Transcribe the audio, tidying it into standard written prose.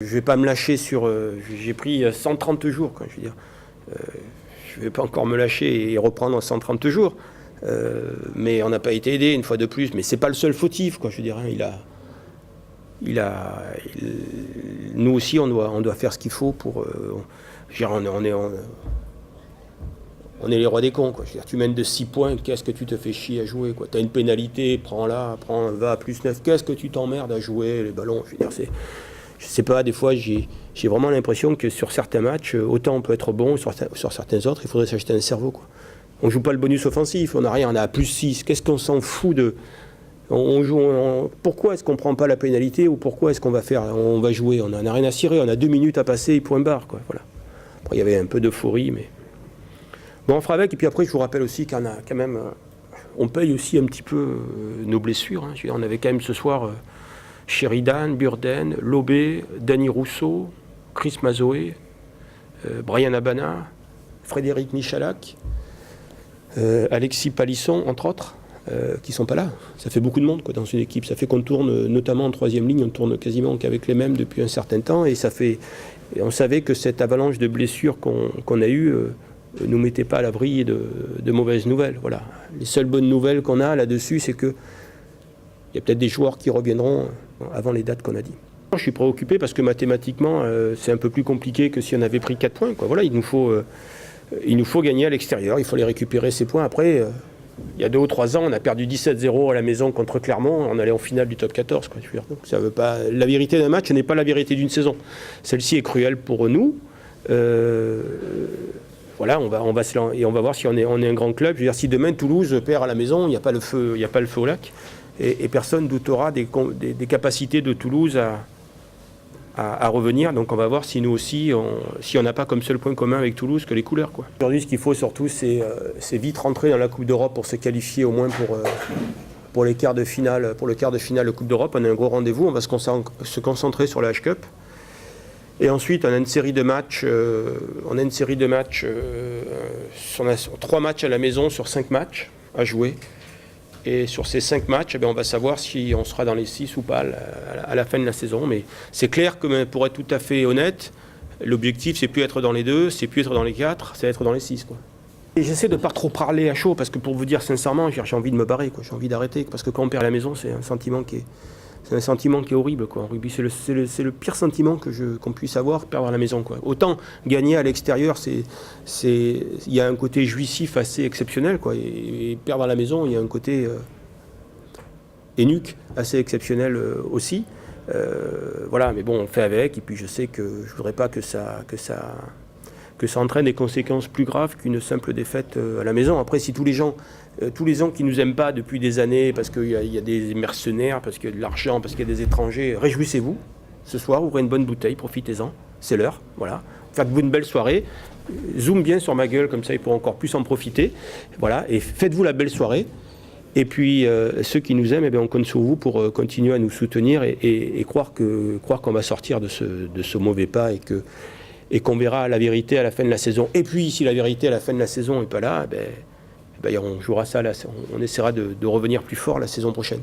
Je ne vais pas me lâcher sur... j'ai pris 130 jours, quoi, je veux dire. Je ne vais pas encore me lâcher et reprendre en 130 jours. Mais on n'a pas été aidé une fois de plus. Mais ce n'est pas le seul fautif, quoi, je veux dire. Nous aussi, on doit faire ce qu'il faut pour... on est les rois des cons, quoi. Je veux dire, tu mènes de 6 points, qu'est-ce que tu te fais chier à jouer, quoi. Tu as une pénalité, va à plus 9, qu'est-ce que tu t'emmerdes à jouer, les ballons. Je veux dire, je sais pas, des fois, j'ai vraiment l'impression que sur certains matchs, autant on peut être bon, sur certains autres, il faudrait s'acheter un cerveau, quoi. On joue pas le bonus offensif, on n'a rien, on a plus 6. Qu'est-ce qu'on s'en fout de... Pourquoi est-ce qu'on prend pas la pénalité ou pourquoi est-ce qu'on va jouer? On n'a rien à cirer, on a 2 minutes à passer, point barre, quoi. Voilà. Après, il y avait un peu d'euphorie, mais... Bon, on fera avec, et puis après, je vous rappelle aussi qu'on a quand même... on paye aussi un petit peu nos blessures, hein. On avait quand même ce soir Sheridan, Burden, Lobé, Danny Rousseau, Chris Mazoé, Brian Abana, Frédéric Michalak, Alexis Palisson, entre autres, qui ne sont pas là. Ça fait beaucoup de monde, quoi, dans une équipe. Ça fait qu'on tourne, notamment en 3e ligne, on tourne quasiment qu'avec les mêmes depuis un certain temps, et on savait que cette avalanche de blessures qu'on a eue nous mettait pas à l'abri de mauvaises nouvelles. Voilà. Les seules bonnes nouvelles qu'on a là-dessus, c'est qu'il y a peut-être des joueurs qui reviendront avant les dates qu'on a dit. Je suis préoccupé parce que mathématiquement, c'est un peu plus compliqué que si on avait pris 4 points, quoi. Voilà, il nous faut gagner à l'extérieur, il faut les récupérer ces points. Après, il y a 2 ou 3 ans, on a perdu 17-0 à la maison contre Clermont, on allait en finale du top 14. Quoi. Donc, ça veut pas... La vérité d'un match n'est pas la vérité d'une saison. Celle-ci est cruelle pour nous. Voilà, on va voir si on est un grand club. Je veux dire, si demain Toulouse perd à la maison, il n'y a pas le feu au lac, et personne doutera des capacités de Toulouse à revenir. Donc on va voir si nous aussi, si on n'a pas comme seul point commun avec Toulouse que les couleurs, quoi. Aujourd'hui, ce qu'il faut surtout, c'est vite rentrer dans la Coupe d'Europe pour se qualifier au moins pour les quarts de finale, pour le quart de finale de Coupe d'Europe. On a un gros rendez-vous. On va se concentrer sur la H-Cup. Et ensuite, on a une série de matchs. On a 3 matchs à la maison sur 5 matchs à jouer. Et sur ces 5 matchs, on va savoir si on sera dans les 6 ou pas à la fin de la saison. Mais c'est clair que, pour être tout à fait honnête, l'objectif, c'est plus être dans les 2, c'est plus être dans les 4, c'est être dans les 6, quoi. Et j'essaie de ne pas trop parler à chaud, parce que pour vous dire sincèrement, j'ai envie de me barrer, quoi. J'ai envie d'arrêter. Parce que quand on perd à la maison, c'est un sentiment qui est horrible, quoi. En rugby, c'est le pire sentiment qu'on puisse avoir, perdre à la maison, quoi. Autant gagner à l'extérieur, il y a un côté jouissif assez exceptionnel, quoi. Et perdre à la maison, il y a un côté énuque assez exceptionnel aussi. Voilà, mais bon, on fait avec. Et puis je sais que je voudrais pas que ça entraîne des conséquences plus graves qu'une simple défaite à la maison. Après, si tous les gens qui nous aiment pas depuis des années, parce qu'il y a des mercenaires, parce qu'il y a de l'argent, parce qu'il y a des étrangers, réjouissez-vous. Ce soir, ouvrez une bonne bouteille, profitez-en. C'est l'heure, voilà. Faites-vous une belle soirée. Zoom bien sur ma gueule, comme ça ils pourront encore plus en profiter. Voilà, et faites-vous la belle soirée. Et puis, ceux qui nous aiment, on compte sur vous pour continuer à nous soutenir et croire qu'on va sortir de ce mauvais pas et qu'on verra la vérité à la fin de la saison. Et puis, si la vérité à la fin de la saison n'est pas là, on jouera ça, on essaiera de revenir plus fort la saison prochaine.